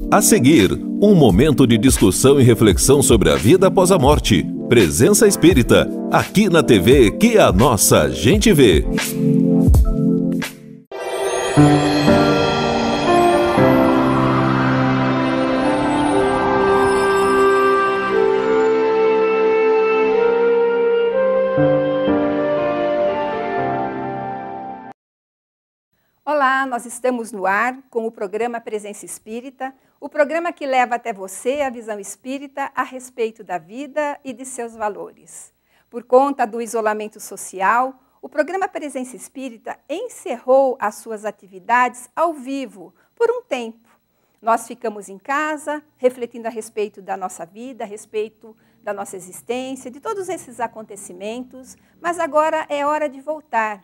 A seguir, um momento de discussão e reflexão sobre a vida após a morte. Presença Espírita, aqui na TV que a nossa gente vê. Olá, nós estamos no ar com o programa Presença Espírita, o programa que leva até você a visão espírita a respeito da vida e de seus valores. Por conta do isolamento social, o programa Presença Espírita encerrou as suas atividades ao vivo por um tempo. Nós ficamos em casa, refletindo a respeito da nossa vida, a respeito da nossa existência, de todos esses acontecimentos, mas agora é hora de voltar.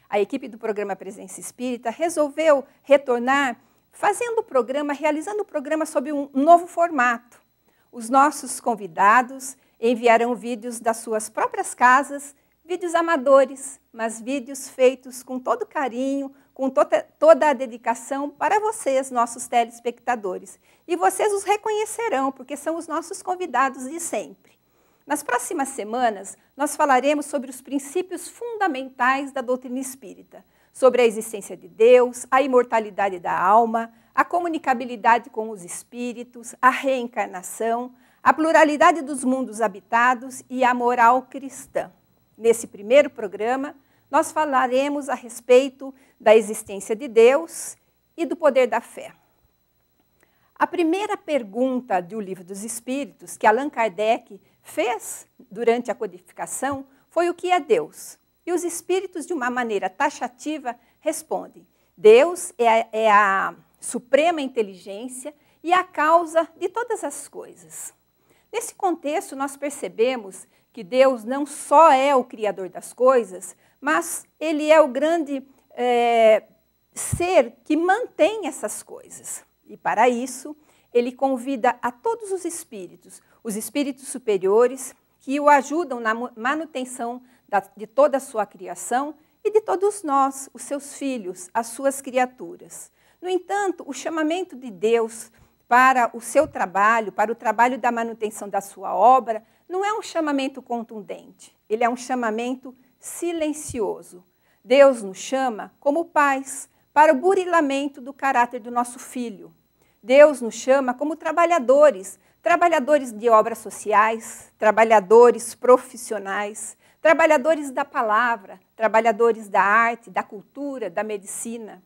A equipe do programa Presença Espírita resolveu retornar fazendo o programa, realizando o programa sob um novo formato. Os nossos convidados enviarão vídeos das suas próprias casas, vídeos amadores, mas vídeos feitos com todo carinho, com toda a dedicação para vocês, nossos telespectadores. E vocês os reconhecerão, porque são os nossos convidados de sempre. Nas próximas semanas, nós falaremos sobre os princípios fundamentais da doutrina espírita, sobre a existência de Deus, a imortalidade da alma, a comunicabilidade com os espíritos, a reencarnação, a pluralidade dos mundos habitados e a moral cristã. Nesse primeiro programa, nós falaremos a respeito da existência de Deus e do poder da fé. A primeira pergunta do Livro dos Espíritos, que Allan Kardec fez durante a codificação, foi o que é Deus? E os espíritos, de uma maneira taxativa, respondem: Deus é a suprema inteligência e a causa de todas as coisas. Nesse contexto, nós percebemos que Deus não só é o criador das coisas, mas Ele é o grande ser que mantém essas coisas. E para isso, Ele convida a todos os espíritos superiores, que o ajudam na manutenção de toda a sua criação e de todos nós, os seus filhos, as suas criaturas. No entanto, o chamamento de Deus para o seu trabalho, para o trabalho da manutenção da sua obra, não é um chamamento contundente, ele é um chamamento silencioso. Deus nos chama como pais para o burilamento do caráter do nosso filho. Deus nos chama como trabalhadores de obras sociais, trabalhadores profissionais, trabalhadores da palavra, trabalhadores da arte, da cultura, da medicina.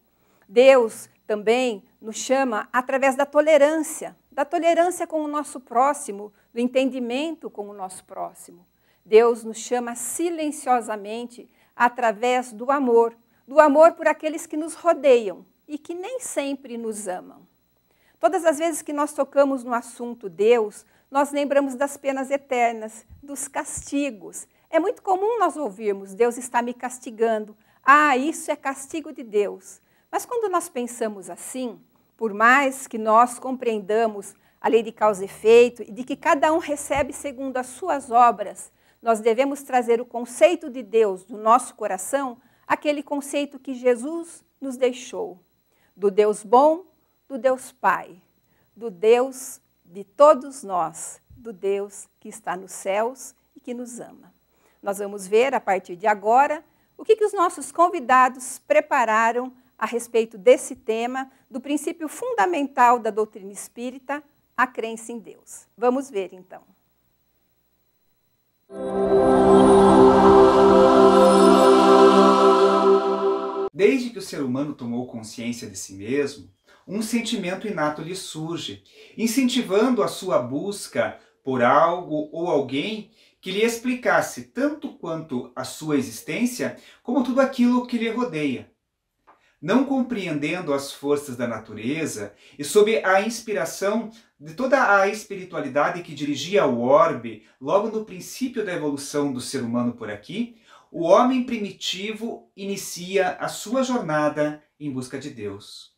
Deus também nos chama através da tolerância com o nosso próximo, do entendimento com o nosso próximo. Deus nos chama silenciosamente através do amor por aqueles que nos rodeiam e que nem sempre nos amam. Todas as vezes que nós tocamos no assunto Deus, nós lembramos das penas eternas, dos castigos. É muito comum nós ouvirmos: Deus está me castigando. Ah, isso é castigo de Deus. Mas quando nós pensamos assim, por mais que nós compreendamos a lei de causa e efeito e de que cada um recebe segundo as suas obras, nós devemos trazer o conceito de Deus do nosso coração, aquele conceito que Jesus nos deixou, do Deus bom, do Deus Pai, do Deus de todos nós, do Deus que está nos céus e que nos ama. Nós vamos ver, a partir de agora, o que os nossos convidados prepararam a respeito desse tema, do princípio fundamental da doutrina espírita, a crença em Deus. Vamos ver, então. Desde que o ser humano tomou consciência de si mesmo, um sentimento inato lhe surge, incentivando a sua busca por algo ou alguém que lhe explicasse tanto quanto a sua existência, como tudo aquilo que lhe rodeia. Não compreendendo as forças da natureza e sob a inspiração de toda a espiritualidade que dirigia o orbe logo no princípio da evolução do ser humano por aqui, o homem primitivo inicia a sua jornada em busca de Deus.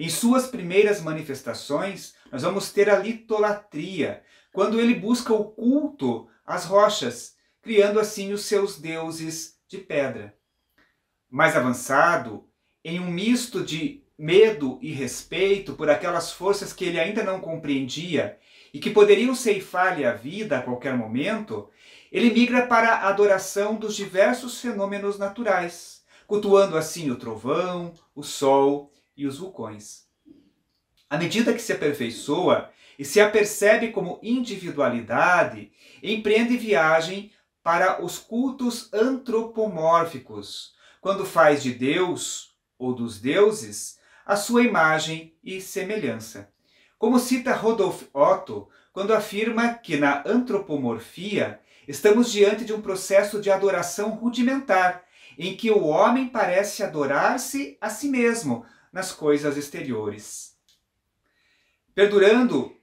Em suas primeiras manifestações, nós vamos ter a litolatria, quando ele busca o culto às rochas, criando assim os seus deuses de pedra. Mais avançado, em um misto de medo e respeito por aquelas forças que ele ainda não compreendia e que poderiam ceifar-lhe a vida a qualquer momento, ele migra para a adoração dos diversos fenômenos naturais, cultuando assim o trovão, o sol e os vulcões. À medida que se aperfeiçoa e se apercebe como individualidade, empreende viagem para os cultos antropomórficos, quando faz de Deus ou dos deuses a sua imagem e semelhança. Como cita Rudolf Otto, quando afirma que na antropomorfia estamos diante de um processo de adoração rudimentar, em que o homem parece adorar-se a si mesmo nas coisas exteriores. Perdurando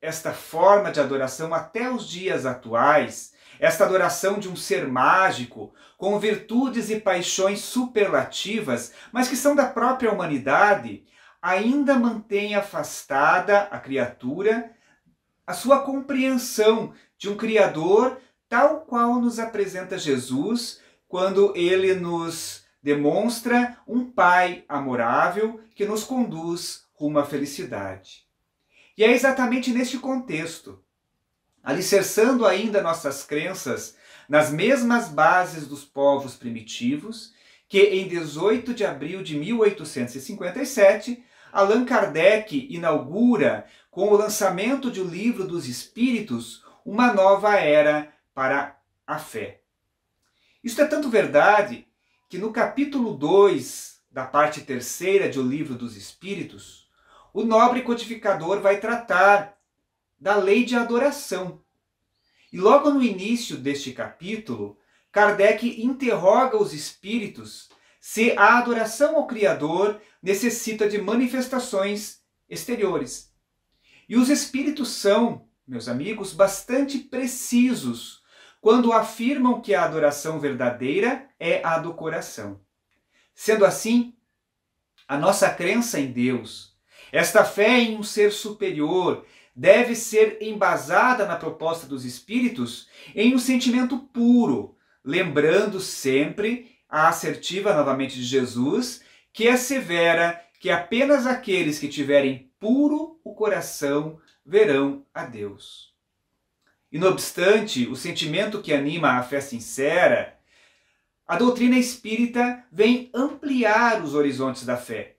esta forma de adoração até os dias atuais, esta adoração de um ser mágico, com virtudes e paixões superlativas, mas que são da própria humanidade, ainda mantém afastada a criatura a sua compreensão de um Criador tal qual nos apresenta Jesus, quando ele nos demonstra um Pai amorável que nos conduz rumo à felicidade. E é exatamente neste contexto, alicerçando ainda nossas crenças nas mesmas bases dos povos primitivos, que em 18 de abril de 1857, Allan Kardec inaugura, com o lançamento de O Livro dos Espíritos, uma nova era para a fé. Isto é tanto verdade que no capítulo 2 da parte 3ª de O Livro dos Espíritos, o nobre codificador vai tratar da lei de adoração. E logo no início deste capítulo, Kardec interroga os espíritos se a adoração ao Criador necessita de manifestações exteriores. E os espíritos são, meus amigos, bastante precisos quando afirmam que a adoração verdadeira é a do coração. Sendo assim, a nossa crença em Deus, esta fé em um ser superior, deve ser embasada na proposta dos espíritos em um sentimento puro, lembrando sempre a assertiva novamente de Jesus, que assevera que apenas aqueles que tiverem puro o coração verão a Deus. E não obstante o sentimento que anima a fé sincera, a doutrina espírita vem ampliar os horizontes da fé.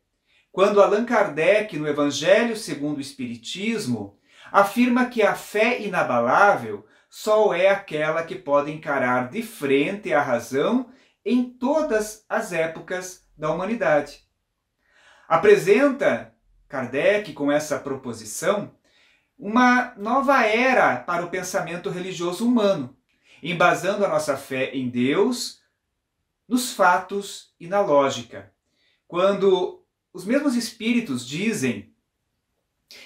Quando Allan Kardec, no Evangelho segundo o Espiritismo, afirma que a fé inabalável só é aquela que pode encarar de frente a razão em todas as épocas da humanidade. Apresenta Kardec, com essa proposição, uma nova era para o pensamento religioso humano, embasando a nossa fé em Deus, nos fatos e na lógica. Quando os mesmos espíritos dizem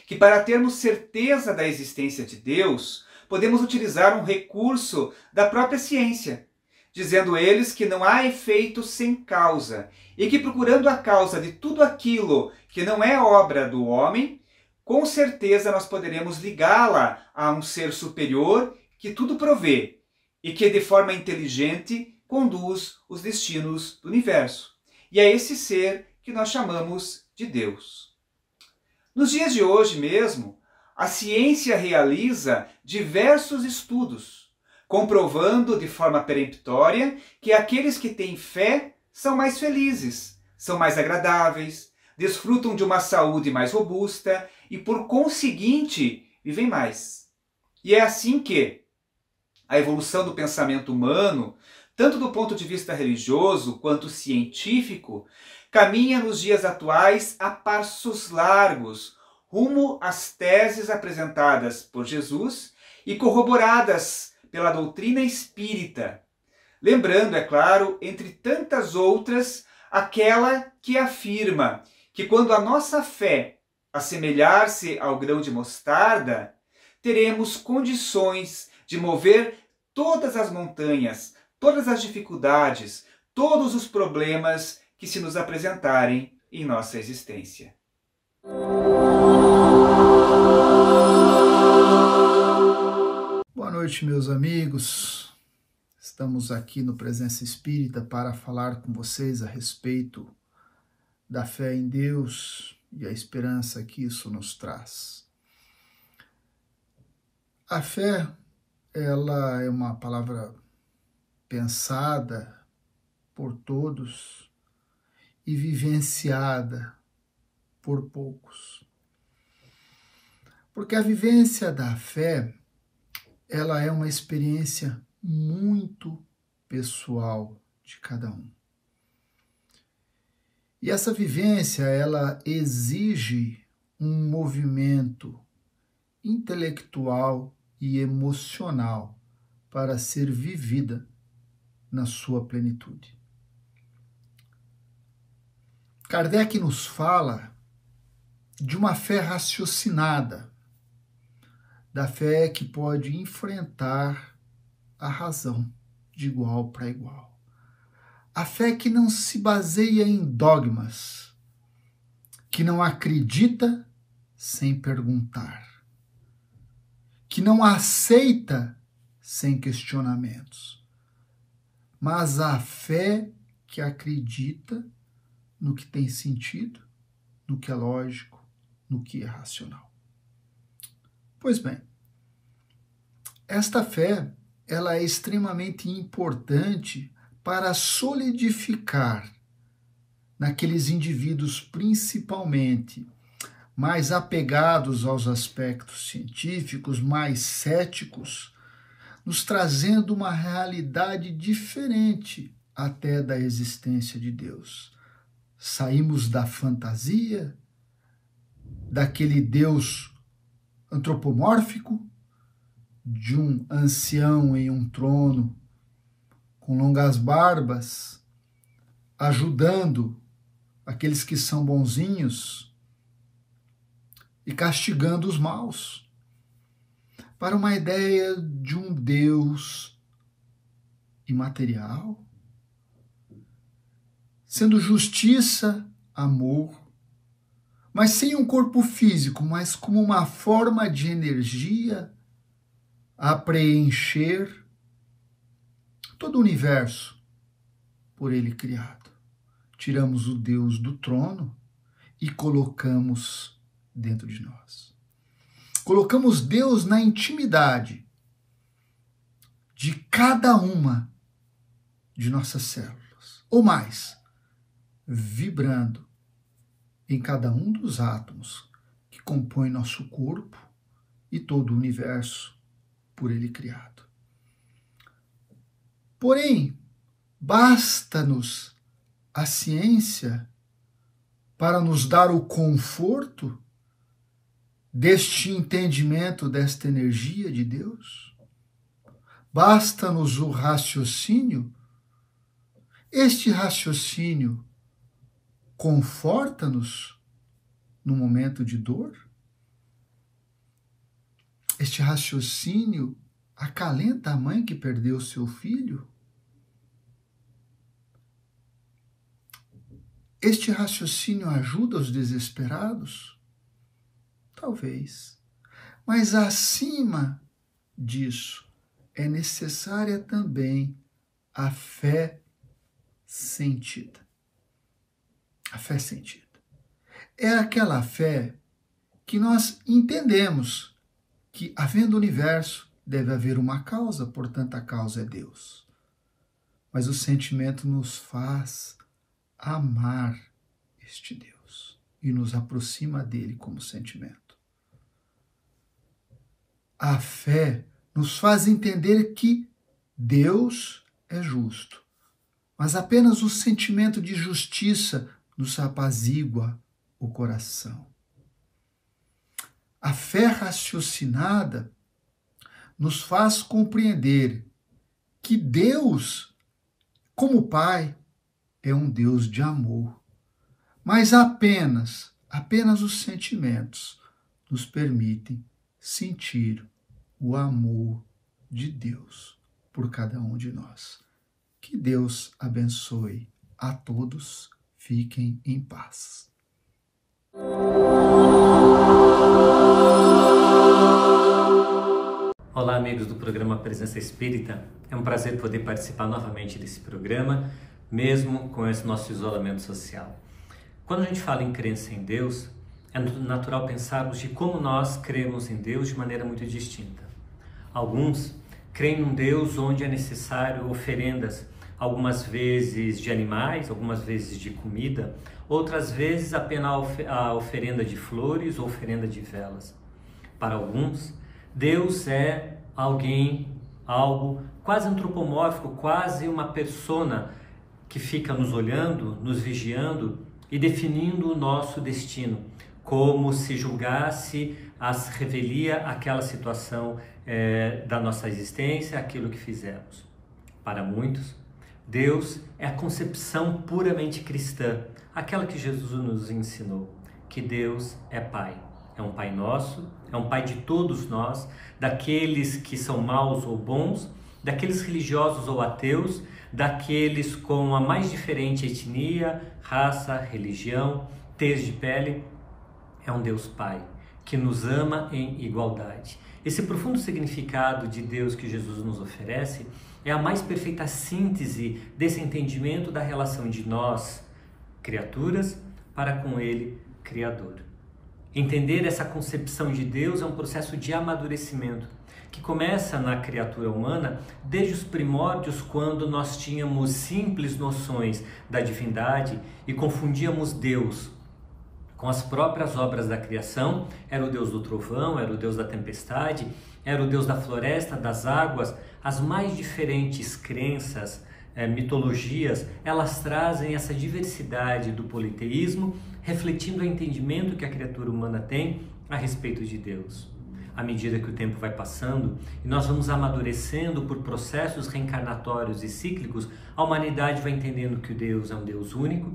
que para termos certeza da existência de Deus, podemos utilizar um recurso da própria ciência, dizendo eles que não há efeito sem causa, e que procurando a causa de tudo aquilo que não é obra do homem, com certeza nós poderemos ligá-la a um ser superior que tudo provê e que de forma inteligente conduz os destinos do universo. E é esse ser que nós chamamos de Deus. Nos dias de hoje mesmo, a ciência realiza diversos estudos, comprovando de forma peremptória que aqueles que têm fé são mais felizes, são mais agradáveis, desfrutam de uma saúde mais robusta e, por conseguinte, vivem mais. E é assim que a evolução do pensamento humano, tanto do ponto de vista religioso quanto científico, caminha nos dias atuais a passos largos, rumo às teses apresentadas por Jesus e corroboradas pela doutrina espírita. Lembrando, é claro, entre tantas outras, aquela que afirma que quando a nossa fé assemelhar-se ao grão de mostarda, teremos condições de mover todas as montanhas, todas as dificuldades, todos os problemas que se nos apresentarem em nossa existência. Boa noite, meus amigos. Estamos aqui no Presença Espírita para falar com vocês a respeito da fé em Deus e a esperança que isso nos traz. A fé, ela é uma palavra pensada por todos e vivenciada por poucos. Porque a vivência da fé, ela é uma experiência muito pessoal de cada um. E essa vivência, ela exige um movimento intelectual e emocional para ser vivida na sua plenitude. Kardec nos fala de uma fé raciocinada, da fé que pode enfrentar a razão de igual para igual. A fé que não se baseia em dogmas, que não acredita sem perguntar, que não aceita sem questionamentos, mas a fé que acredita no que tem sentido, no que é lógico, no que é racional. Pois bem, esta fé, ela é extremamente importante para solidificar naqueles indivíduos principalmente mais apegados aos aspectos científicos, mais céticos, nos trazendo uma realidade diferente até da existência de Deus. Saímos da fantasia, daquele Deus antropomórfico, de um ancião em um trono, com longas barbas, ajudando aqueles que são bonzinhos e castigando os maus, para uma ideia de um Deus imaterial, sendo justiça, amor, mas sem um corpo físico, mas como uma forma de energia a preencher todo o universo por ele criado. Tiramos o Deus do trono e colocamos dentro de nós. Colocamos Deus na intimidade de cada uma de nossas células, ou mais, vibrando em cada um dos átomos que compõem nosso corpo e todo o universo por ele criado. Porém, basta-nos a ciência para nos dar o conforto deste entendimento, desta energia de Deus? Basta-nos o raciocínio? Este raciocínio conforta-nos no momento de dor? Este raciocínio acalenta a mãe que perdeu seu filho? Este raciocínio ajuda os desesperados? Talvez. Mas acima disso, é necessária também a fé sentida. A fé sentida. É aquela fé que nós entendemos que, havendo universo, deve haver uma causa, portanto a causa é Deus. Mas o sentimento nos faz amar este Deus e nos aproxima dele como sentimento. A fé nos faz entender que Deus é justo, mas apenas o sentimento de justiça nos apazigua o coração. A fé raciocinada nos faz compreender que Deus, como Pai, é um Deus de amor, mas apenas os sentimentos nos permitem sentir o amor de Deus por cada um de nós. Que Deus abençoe a todos. Fiquem em paz. Olá, amigos do programa Presença Espírita. É um prazer poder participar novamente desse programa, mesmo com esse nosso isolamento social. Quando a gente fala em crença em Deus, é natural pensarmos de como nós cremos em Deus de maneira muito distinta. Alguns creem num Deus onde é necessário oferendas, algumas vezes de animais, algumas vezes de comida, outras vezes apenas a oferenda de flores ou oferenda de velas. Para alguns, Deus é algo quase antropomórfico, quase uma persona que fica nos olhando, nos vigiando e definindo o nosso destino, como se julgasse as revelia aquela situação da nossa existência, aquilo que fizemos. Para muitos, Deus é a concepção puramente cristã, aquela que Jesus nos ensinou, que Deus é Pai. É um Pai nosso, é um Pai de todos nós, daqueles que são maus ou bons, daqueles religiosos ou ateus, daqueles com a mais diferente etnia, raça, religião, tez de pele. É um Deus Pai, que nos ama em igualdade. Esse profundo significado de Deus que Jesus nos oferece é a mais perfeita síntese desse entendimento da relação de nós, criaturas, para com Ele, Criador. Entender essa concepção de Deus é um processo de amadurecimento, que começa na criatura humana desde os primórdios, quando nós tínhamos simples noções da divindade e confundíamos Deus com as próprias obras da criação. Era o Deus do trovão, era o Deus da tempestade, era o Deus da floresta, das águas. As mais diferentes crenças, mitologias, elas trazem essa diversidade do politeísmo, refletindo o entendimento que a criatura humana tem a respeito de Deus. À medida que o tempo vai passando e nós vamos amadurecendo por processos reencarnatórios e cíclicos, a humanidade vai entendendo que o Deus é um Deus único,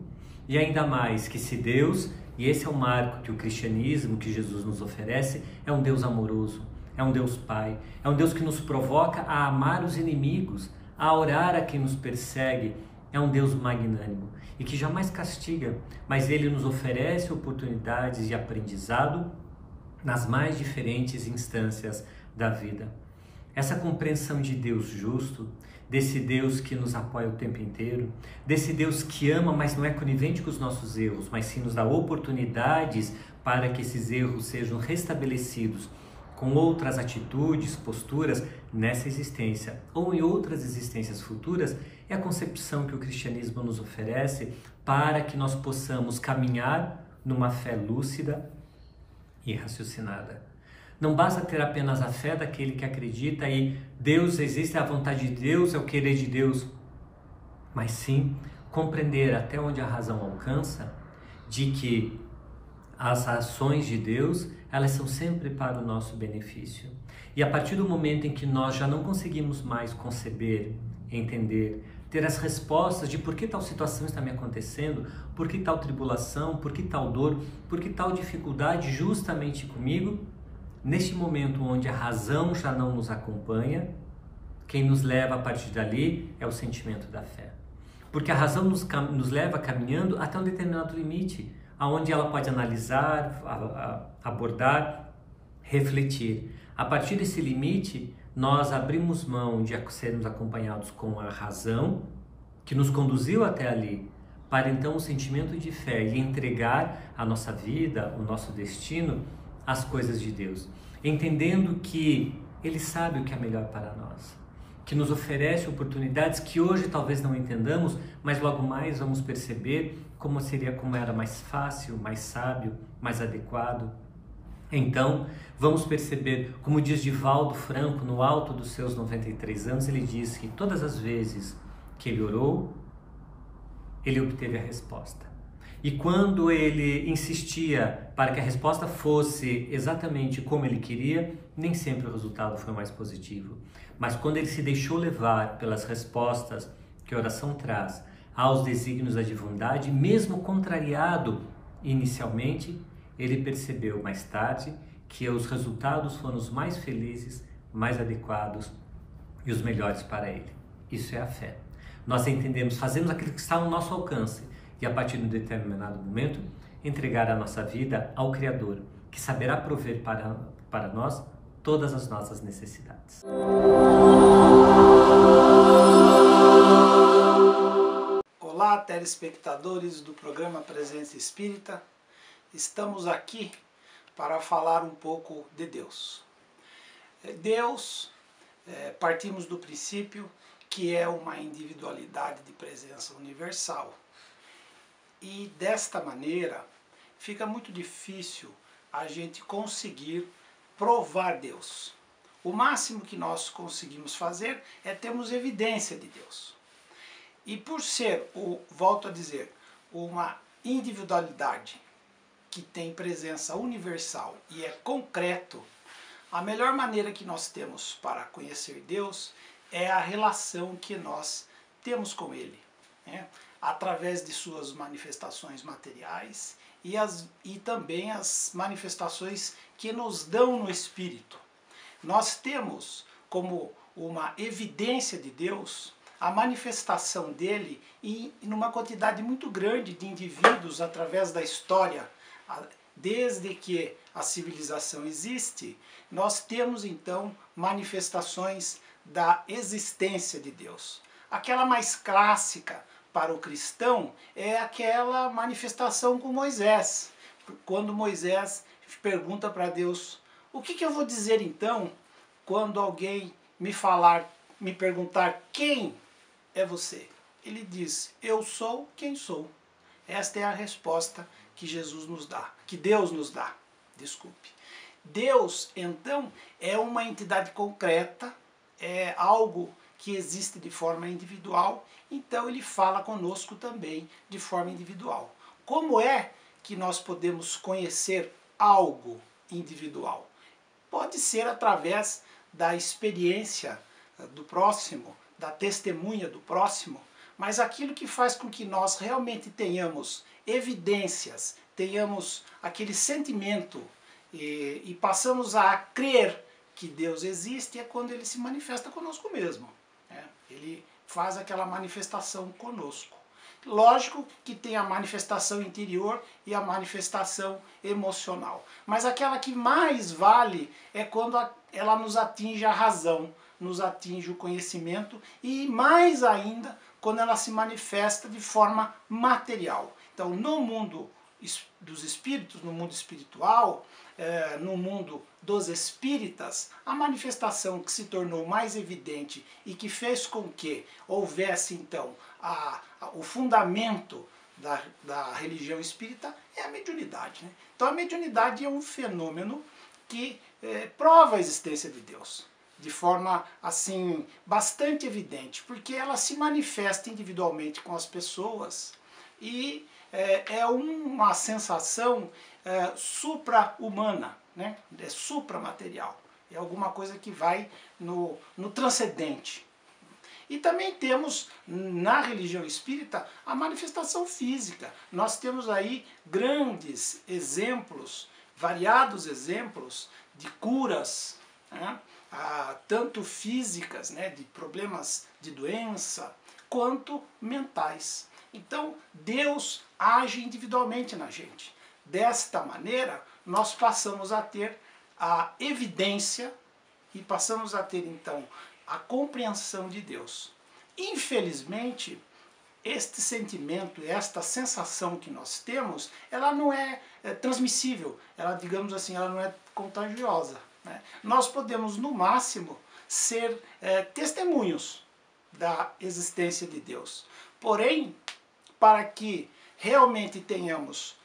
e ainda mais que se Deus, e esse é o marco que o cristianismo, que Jesus nos oferece, é um Deus amoroso, é um Deus Pai, é um Deus que nos provoca a amar os inimigos, a orar a quem nos persegue, é um Deus magnânimo e que jamais castiga, mas Ele nos oferece oportunidades de aprendizado nas mais diferentes instâncias da vida. Essa compreensão de Deus justo, desse Deus que nos apoia o tempo inteiro, desse Deus que ama, mas não é conivente com os nossos erros, mas sim nos dá oportunidades para que esses erros sejam restabelecidos com outras atitudes, posturas nessa existência ou em outras existências futuras, é a concepção que o cristianismo nos oferece para que nós possamos caminhar numa fé lúcida e raciocinada. Não basta ter apenas a fé daquele que acredita e Deus existe, a vontade de Deus, é o querer de Deus, mas sim compreender até onde a razão alcança de que as ações de Deus, elas são sempre para o nosso benefício. E a partir do momento em que nós já não conseguimos mais conceber, entender, ter as respostas de por que tal situação está me acontecendo, por que tal tribulação, por que tal dor, por que tal dificuldade justamente comigo, neste momento onde a razão já não nos acompanha, quem nos leva a partir dali é o sentimento da fé. Porque a razão nos leva caminhando até um determinado limite, aonde ela pode analisar, abordar, refletir. A partir desse limite, nós abrimos mão de sermos acompanhados com a razão, que nos conduziu até ali, para então o sentimento de fé e entregar a nossa vida, o nosso destino, às coisas de Deus, entendendo que Ele sabe o que é melhor para nós, que nos oferece oportunidades que hoje talvez não entendamos, mas logo mais vamos perceber como era mais fácil, mais sábio, mais adequado. Então, vamos perceber, como diz Divaldo Franco, no alto dos seus 93 anos, ele diz que todas as vezes que ele orou, ele obteve a resposta. E quando ele insistia para que a resposta fosse exatamente como ele queria, nem sempre o resultado foi mais positivo. Mas quando ele se deixou levar pelas respostas que a oração traz aos desígnios da divindade, mesmo contrariado inicialmente, ele percebeu mais tarde que os resultados foram os mais felizes, mais adequados e os melhores para ele. Isso é a fé. Nós entendemos, fazemos aquilo que está ao nosso alcance e a partir de um determinado momento entregar a nossa vida ao Criador, que saberá prover para nós todas as nossas necessidades. Olá, Olá, telespectadores do programa Presença Espírita. Estamos aqui para falar um pouco de Deus. Deus, partimos do princípio que é uma individualidade de presença universal. E desta maneira, fica muito difícil a gente conseguir provar Deus. O máximo que nós conseguimos fazer é termos evidência de Deus. E por ser, volto a dizer, uma individualidade que tem presença universal e é concreto, a melhor maneira que nós temos para conhecer Deus é a relação que nós temos com Ele, né? Através de suas manifestações materiais e também as manifestações que nos dão no Espírito. Nós temos como uma evidência de Deus a manifestação dele em uma quantidade muito grande de indivíduos através da história. Desde que a civilização existe, nós temos então manifestações da existência de Deus. Aquela mais clássica para o cristão é aquela manifestação com Moisés. Quando Moisés pergunta para Deus: o que eu vou dizer então quando alguém me perguntar quem é você? Ele diz: eu sou quem sou. Esta é a resposta que Jesus nos dá, que Deus nos dá. Desculpe. Deus, então, é uma entidade concreta, é algo que existe de forma individual, então ele fala conosco também de forma individual. Como é que nós podemos conhecer algo individual? Pode ser através da experiência do próximo, da testemunha do próximo, mas aquilo que faz com que nós realmente tenhamos evidências, tenhamos aquele sentimento e passamos a crer que Deus existe é quando ele se manifesta conosco mesmo, né? Ele faz aquela manifestação conosco. Lógico que tem a manifestação interior e a manifestação emocional, mas aquela que mais vale é quando ela nos atinge a razão, nos atinge o conhecimento e mais ainda quando ela se manifesta de forma material. Então, no mundo dos espíritos, no mundo espiritual, no mundo dos espíritas, a manifestação que se tornou mais evidente e que fez com que houvesse então o fundamento da religião espírita é a mediunidade, né? Então a mediunidade é um fenômeno que prova a existência de Deus de forma assim bastante evidente, porque ela se manifesta individualmente com as pessoas e é uma sensação supra-humana, né? É supramaterial, é alguma coisa que vai no transcendente. E também temos na religião espírita a manifestação física. Nós temos aí grandes exemplos, variados exemplos de curas, né? Tanto físicas, né, de problemas de doença, quanto mentais. Então, Deus age individualmente na gente. Desta maneira, nós passamos a ter a evidência e passamos a ter, então, a compreensão de Deus. Infelizmente, este sentimento, esta sensação que nós temos, ela não é transmissível, ela, digamos assim, ela não é contagiosa, né? Nós podemos, no máximo, ser testemunhos da existência de Deus. Porém, para que realmente tenhamos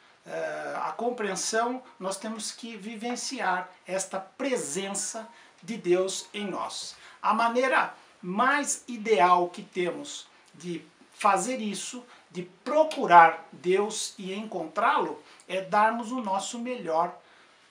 a compreensão, nós temos que vivenciar esta presença de Deus em nós. A maneira mais ideal que temos de fazer isso, de procurar Deus e encontrá-lo, é darmos o nosso melhor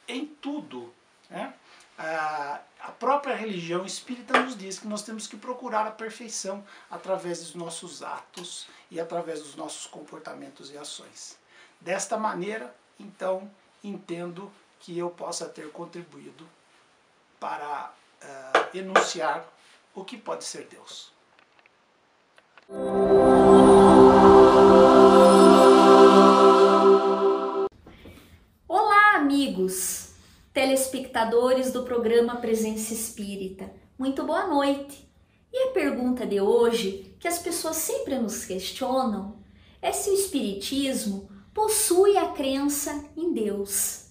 em tudo, né? A própria religião espírita nos diz que nós temos que procurar a perfeição através dos nossos atos e através dos nossos comportamentos e ações. Desta maneira, então, entendo que eu possa ter contribuído para enunciar o que pode ser Deus. Olá, amigos! Telespectadores do programa Presença Espírita, muito boa noite! E a pergunta de hoje, que as pessoas sempre nos questionam, é se o Espiritismo possui a crença em Deus.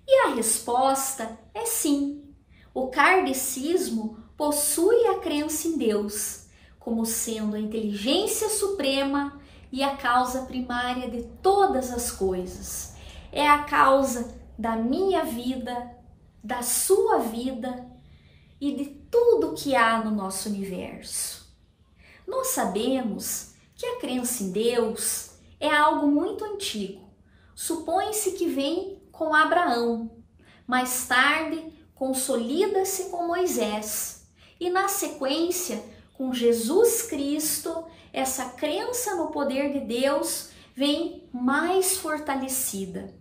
E a resposta é sim. O kardecismo possui a crença em Deus, como sendo a inteligência suprema e a causa primária de todas as coisas. É a causa da minha vida, da sua vida e de tudo que há no nosso universo. Nós sabemos que a crença em Deus é algo muito antigo. Supõe-se que vem com Abraão, mais tarde consolida-se com Moisés e na sequência com Jesus Cristo, essa crença no poder de Deus vem mais fortalecida.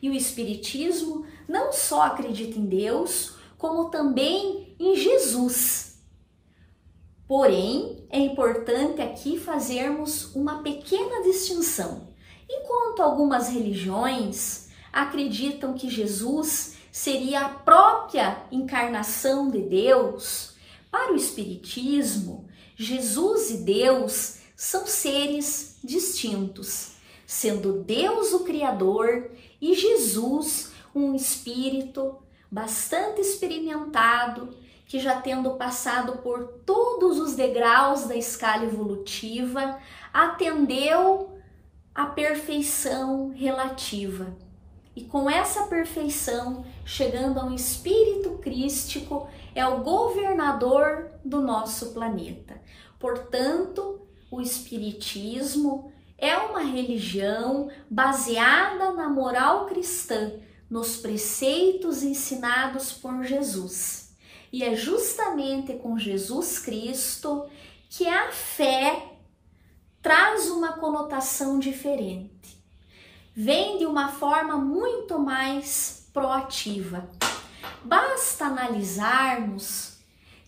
E o Espiritismo não só acredita em Deus, como também em Jesus. Porém, é importante aqui fazermos uma pequena distinção. Enquanto algumas religiões acreditam que Jesus seria a própria encarnação de Deus, para o Espiritismo, Jesus e Deus são seres distintos, sendo Deus o Criador e Jesus um espírito bastante experimentado, que já tendo passado por todos os degraus da escala evolutiva, atendeu à perfeição relativa. E com essa perfeição, chegando a um espírito crístico, é o governador do nosso planeta. Portanto, o Espiritismo é uma religião baseada na moral cristã, nos preceitos ensinados por Jesus. E é justamente com Jesus Cristo que a fé traz uma conotação diferente. Vem de uma forma muito mais proativa. Basta analisarmos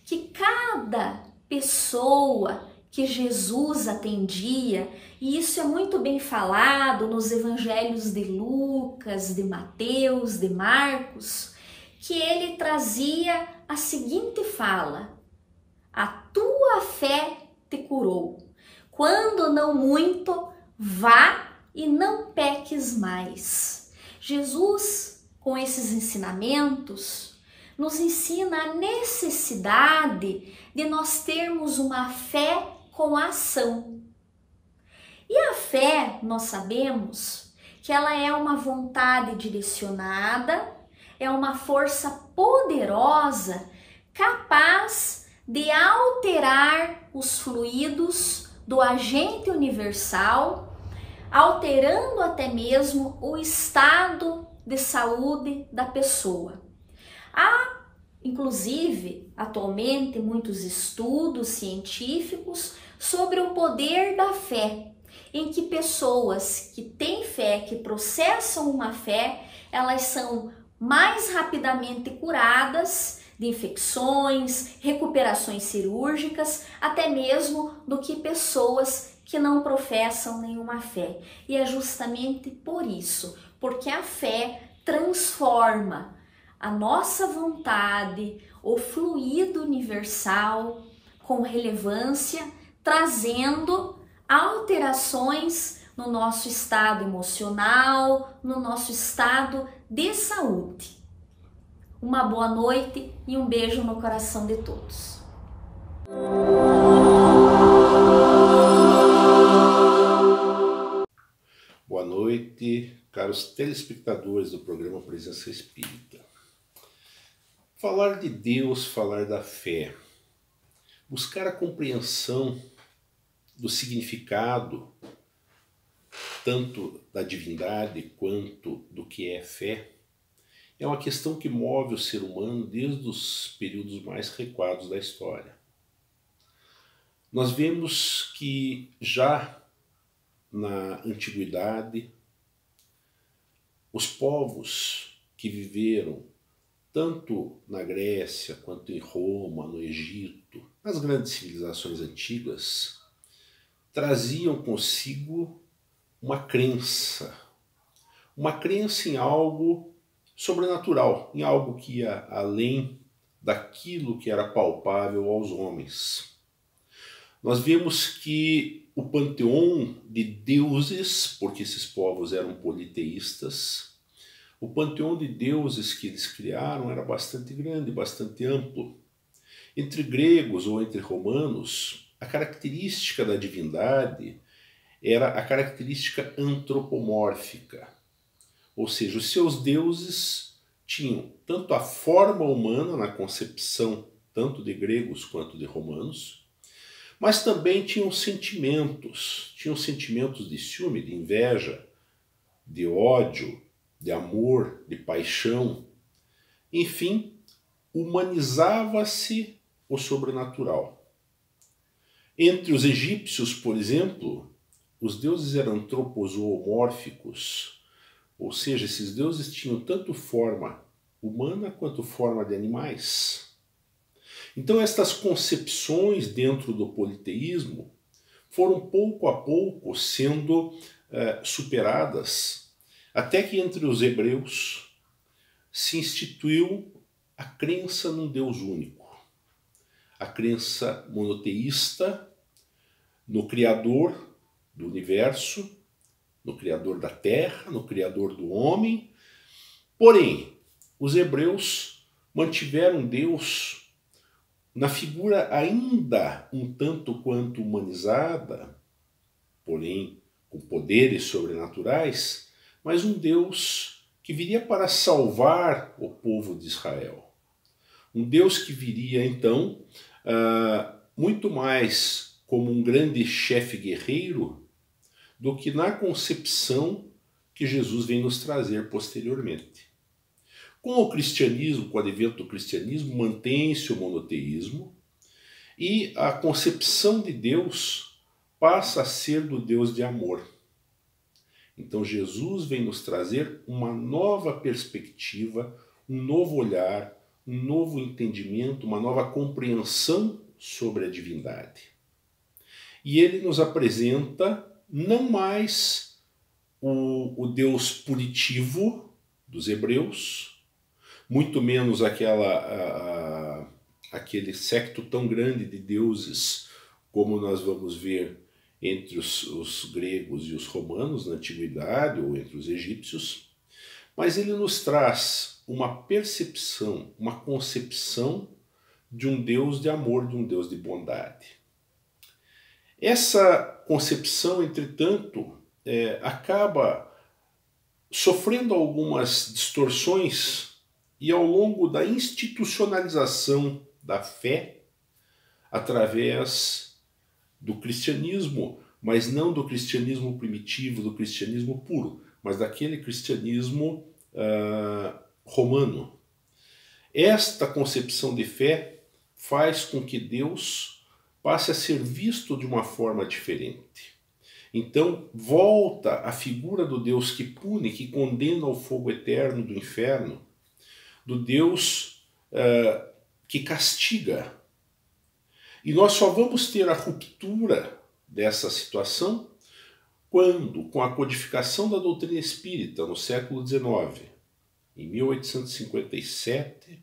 que cada pessoa que Jesus atendia, e isso é muito bem falado nos evangelhos de Lucas, de Mateus, de Marcos, que ele trazia a seguinte fala: a tua fé te curou. Quando não muito, vá e não peques mais. Jesus, com esses ensinamentos, nos ensina a necessidade de nós termos uma fé com ação. E a fé, nós sabemos que ela é uma vontade direcionada, é uma força poderosa, capaz de alterar os fluidos do agente universal, alterando até mesmo o estado de saúde da pessoa. Há, inclusive, atualmente muitos estudos científicos sobre o poder da fé, em que pessoas que têm fé, que processam uma fé, elas são mais rapidamente curadas de infecções, recuperações cirúrgicas, até mesmo do que pessoas que não professam nenhuma fé. E é justamente por isso, porque a fé transforma a nossa vontade, o fluido universal com relevância, trazendo alterações no nosso estado emocional, no nosso estado de saúde. Uma boa noite e um beijo no coração de todos. Boa noite, caros telespectadores do programa Presença Espírita. Falar de Deus, falar da fé, buscar a compreensão do significado tanto da divindade quanto do que é fé, é uma questão que move o ser humano desde os períodos mais recuados da história. Nós vemos que já na antiguidade, os povos que viveram tanto na Grécia quanto em Roma, no Egito, nas grandes civilizações antigas, traziam consigo uma crença em algo sobrenatural, em algo que ia além daquilo que era palpável aos homens. Nós vemos que o panteão de deuses, porque esses povos eram politeístas. O panteão de deuses que eles criaram era bastante grande, bastante amplo. Entre gregos ou entre romanos, a característica da divindade era a característica antropomórfica. Ou seja, os seus deuses tinham tanto a forma humana na concepção tanto de gregos quanto de romanos, mas também tinham sentimentos de ciúme, de inveja, de ódio, de amor, de paixão. Enfim, humanizava-se o sobrenatural. Entre os egípcios, por exemplo, os deuses eram antropozoomórficos, ou seja, esses deuses tinham tanto forma humana quanto forma de animais. Então estas concepções dentro do politeísmo foram pouco a pouco sendo superadas, até que entre os hebreus se instituiu a crença num Deus único, a crença monoteísta no Criador do universo, no Criador da terra, no Criador do homem. Porém, os hebreus mantiveram Deus na figura ainda um tanto quanto humanizada, porém com poderes sobrenaturais, mas um Deus que viria para salvar o povo de Israel. Um Deus que viria, então, muito mais como um grande chefe guerreiro do que na concepção que Jesus vem nos trazer posteriormente. Com o cristianismo, com o advento do cristianismo, mantém-se o monoteísmo e a concepção de Deus passa a ser do Deus de amor. Então Jesus vem nos trazer uma nova perspectiva, um novo olhar, um novo entendimento, uma nova compreensão sobre a divindade. E ele nos apresenta não mais o Deus punitivo dos hebreus, muito menos aquele séquito tão grande de deuses como nós vamos ver entre os gregos e os romanos na antiguidade ou entre os egípcios, mas ele nos traz uma percepção, uma concepção de um Deus de amor, de um Deus de bondade. Essa concepção, entretanto, acaba sofrendo algumas distorções e ao longo da institucionalização da fé, através do cristianismo, mas não do cristianismo primitivo, do cristianismo puro, mas daquele cristianismo romano. Esta concepção de fé faz com que Deus passe a ser visto de uma forma diferente. Então volta a figura do Deus que pune, que condena ao fogo eterno do inferno, do Deus que castiga. E nós só vamos ter a ruptura dessa situação quando, com a codificação da doutrina espírita no século XIX, em 1857,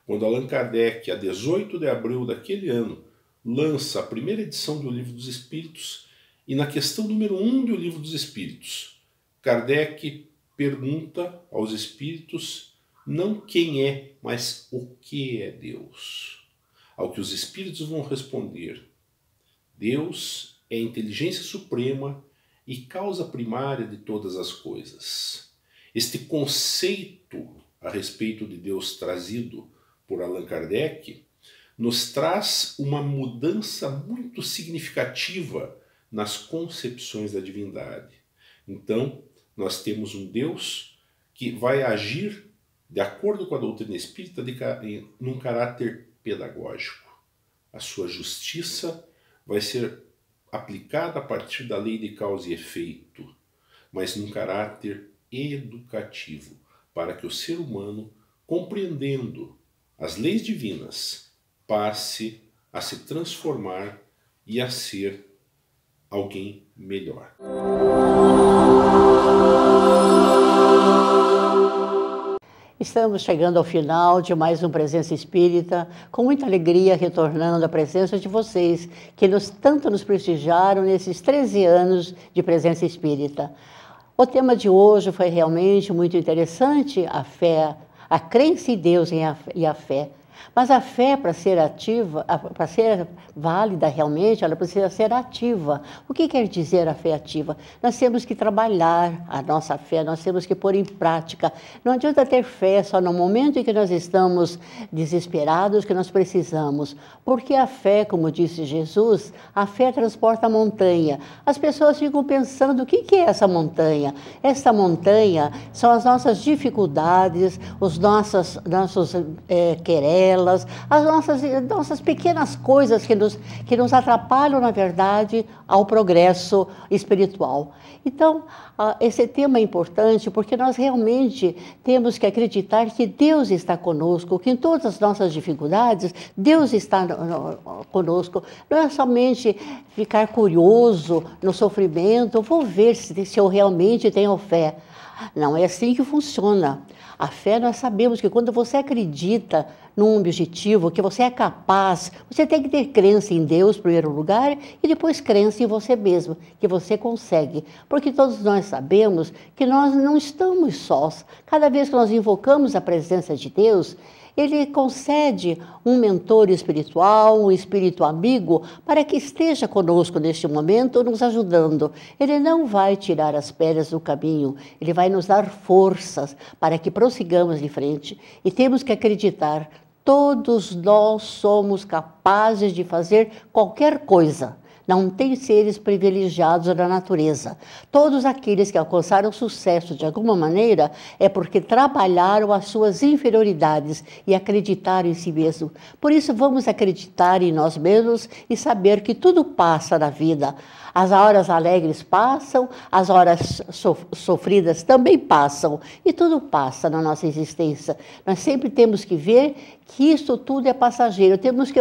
quando Allan Kardec, a 18 de abril daquele ano, lança a primeira edição do Livro dos Espíritos, e na questão número 1 do Livro dos Espíritos, Kardec pergunta aos espíritos não quem é, mas o que é Deus. Ao que os espíritos vão responder: Deus é a inteligência suprema e causa primária de todas as coisas. Este conceito a respeito de Deus trazido por Allan Kardec nos traz uma mudança muito significativa nas concepções da divindade. Então, nós temos um Deus que vai agir de acordo com a doutrina espírita num caráter pedagógico. A sua justiça vai ser aplicada a partir da lei de causa e efeito, mas num caráter educativo, para que o ser humano, compreendendo as leis divinas, passe a se transformar e a ser alguém melhor. Estamos chegando ao final de mais um Presença Espírita, com muita alegria retornando à presença de vocês, que tanto nos prestigiaram nesses 13 anos de Presença Espírita. O tema de hoje foi realmente muito interessante, a fé, a crença em Deus e a fé. Mas a fé, para ser ativa, para ser válida realmente, ela precisa ser ativa. O que quer dizer a fé ativa? Nós temos que trabalhar a nossa fé, nós temos que pôr em prática. Não adianta ter fé só no momento em que nós estamos desesperados, que nós precisamos. Porque a fé, como disse Jesus, a fé transporta a montanha. As pessoas ficam pensando, o que é essa montanha? Essa montanha são as nossas dificuldades, os nossos querelas, as nossas pequenas coisas que nos atrapalham, na verdade, ao progresso espiritual. Então, esse tema é importante porque nós realmente temos que acreditar que Deus está conosco, que em todas as nossas dificuldades, Deus está conosco. Não é somente ficar curioso no sofrimento, vou ver se eu realmente tenho fé. Não é assim que funciona. A fé, nós sabemos que quando você acredita num objetivo, que você é capaz, você tem que ter crença em Deus, em primeiro lugar, e depois crença em você mesmo, que você consegue. Porque todos nós sabemos que nós não estamos sós. Cada vez que nós invocamos a presença de Deus, Ele concede um mentor espiritual, um espírito amigo, para que esteja conosco neste momento, nos ajudando. Ele não vai tirar as pedras do caminho, ele vai nos dar forças para que prossigamos em frente. E temos que acreditar, todos nós somos capazes de fazer qualquer coisa. Não tem seres privilegiados na natureza. Todos aqueles que alcançaram sucesso de alguma maneira é porque trabalharam as suas inferioridades e acreditaram em si mesmo. Por isso vamos acreditar em nós mesmos e saber que tudo passa na vida. As horas alegres passam, as horas sofridas também passam, e tudo passa na nossa existência. Nós sempre temos que ver que isso tudo é passageiro, temos que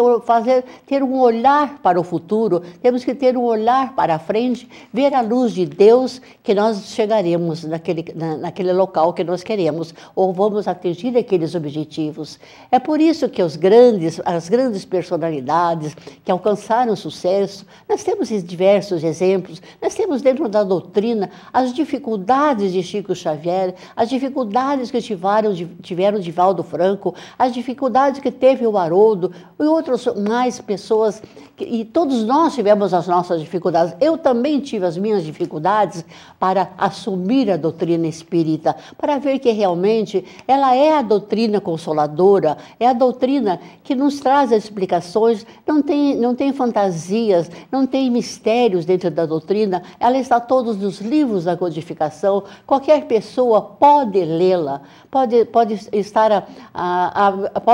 ter um olhar para o futuro, temos que ter um olhar para a frente, ver a luz de Deus, que nós chegaremos naquele local que nós queremos, ou vamos atingir aqueles objetivos. É por isso que as grandes personalidades que alcançaram sucesso, nós temos diversos exemplos, nós temos dentro da doutrina as dificuldades de Chico Xavier, as dificuldades que tiveram Divaldo Franco, as dificuldades que teve o Haroldo e outras mais pessoas, e todos nós tivemos as nossas dificuldades. Eu também tive as minhas dificuldades para assumir a doutrina espírita, para ver que realmente ela é a doutrina consoladora, é a doutrina que nos traz as explicações, não tem fantasias, não tem mistérios dentro da doutrina, ela está todos nos livros da codificação, qualquer pessoa pode lê-la, pode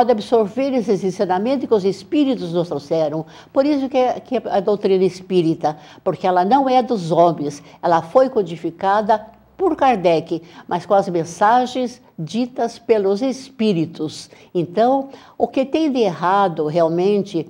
absorver esses ensinamentos que os espíritos nos trouxeram. Por isso que é a doutrina espírita, porque ela não é dos homens, ela foi codificada por Kardec, mas com as mensagens ditas pelos espíritos. Então, o que tem de errado realmente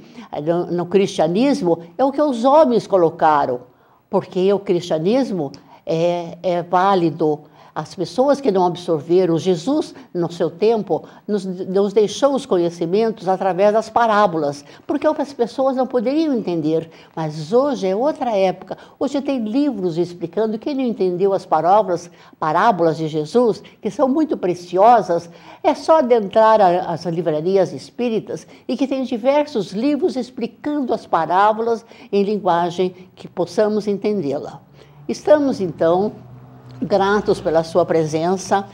no cristianismo é o que os homens colocaram, porque o cristianismo é válido. As pessoas que não absorveram, Jesus, no seu tempo, nos deixou os conhecimentos através das parábolas, porque as pessoas não poderiam entender. Mas hoje é outra época. Hoje tem livros explicando. Quem não entendeu as parábolas de Jesus, que são muito preciosas, é só adentrar as livrarias espíritas e que tem diversos livros explicando as parábolas em linguagem que possamos entendê-la. Estamos, então, gratos pela sua presença.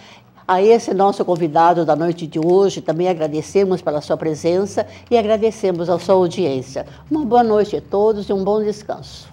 A esse nosso convidado da noite de hoje, também agradecemos pela sua presença e agradecemos a sua audiência. Uma boa noite a todos e um bom descanso.